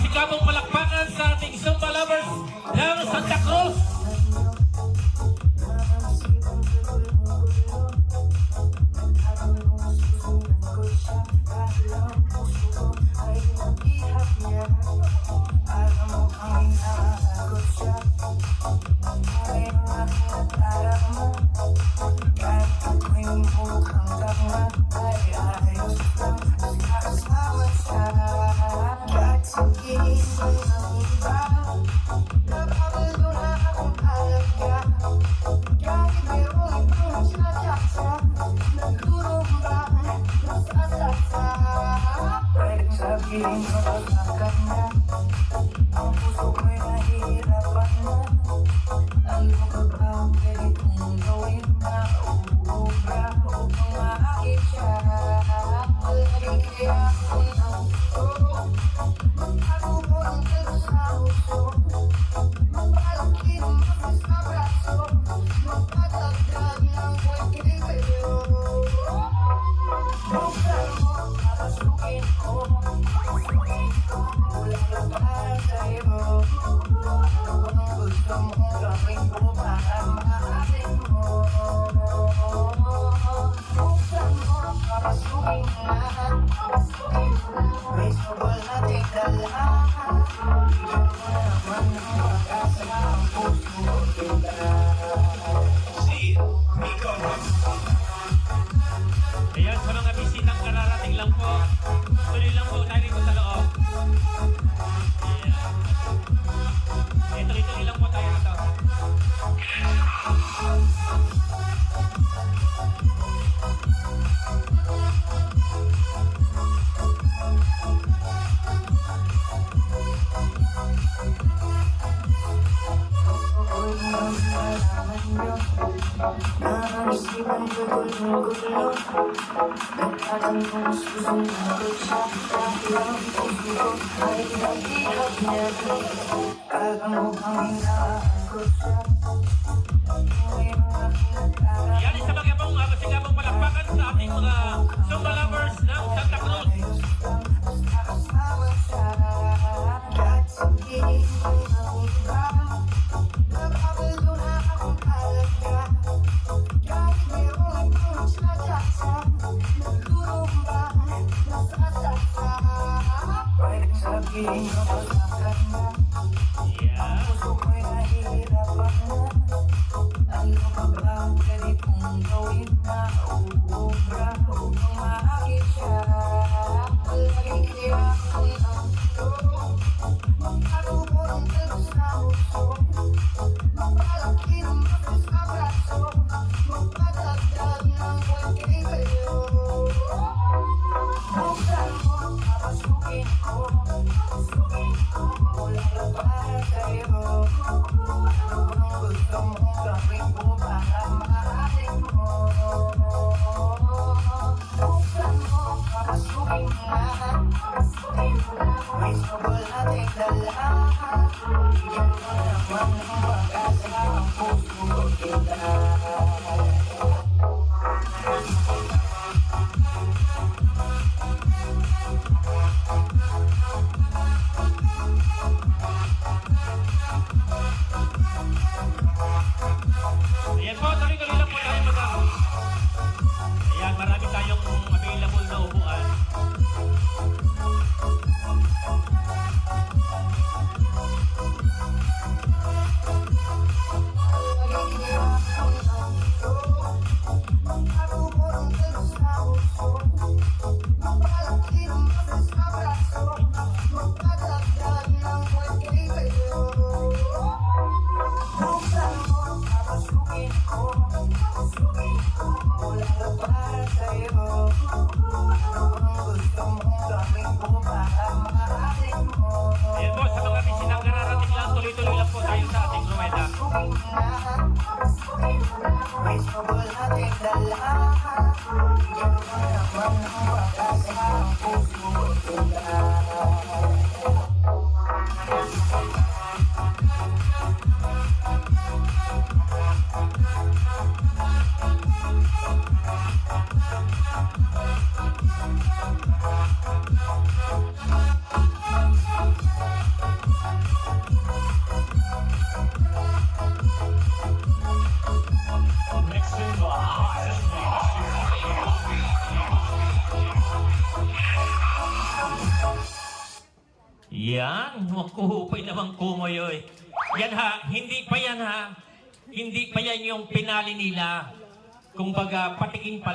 masikapong palakpakan sa ating Zumba lovers ng Santa Cruz. Ang puso ko'y nahihirapan na. Ano ka ba ang pwede kong gawin na uubra upang maakit siya? Palagi kaya ako ng gusto, magtago mo ng dito sa puso, mapalaki ng mga sa braso, magpatagdag ng pagkiligayo. Buksan mo, papasukin ko, walang para sa'yo. Kung gusto mong gawin ko para maasin mo, buksan mo, papasukin na. Reasonable na tigdala, bigyan mo naman ng pag-asa ang puso kita. Ayan, sa mga bisitang kararating lang po, tuloy lang po tayo rito sa loob. Ayan. Tuloy lang po tayo rito. Ako'y nalaman nyo na ang isipan ko'y gulong-gulo. Nagtatanong susunod siya dahil ang puso ko ay nag-ihap niya. Parang mukhang inaakot siya. Ngayon aking nag-aarap. Yan, isa mga pong masikapong palakpakan sa ating mga Zumba lovers ng Santa Cruz. Kasama siya kahit sabihin ng iba, nababaldo na akong alaga. Kahit mayroong ibang sinasaksa, nagkurong ba nasasaksa? Pwedeng sabihin ko pagkakan na, ang puso ko'y nahihirapan na. Ano ka ba ang pwede kong gawin na uubra upang maakit siya? Palagi kaya ako ng gusto, magtago ng dito sa puso, mapalaki ng mga sa braso, magpatagdag ng pagkiligayo. Buksan mo, papasukin ko, walang para sa'yo. Ano bang gusto mong gawin ko para maasin mo? Buksan mo, papasukin na. Reasonable na tigdala, bigyan mo naman ng pag-asa ang puso kita. Ayan po, tuloy lang po tayo mga. Ayan, marami tayong available na upuan. Ayan po, sa mga bisitang kararating lang, tuloy-tuloy lang po tayo sa ating ruweda. Reasonable na tigdala, bigyan mo naman ng pag-asa ang puso kita. Yan, makuhupay naman kumoy. Yan ha, hindi pa yan ha. Hindi pa yan yung pinali nila. Kumbaga, patiking pala.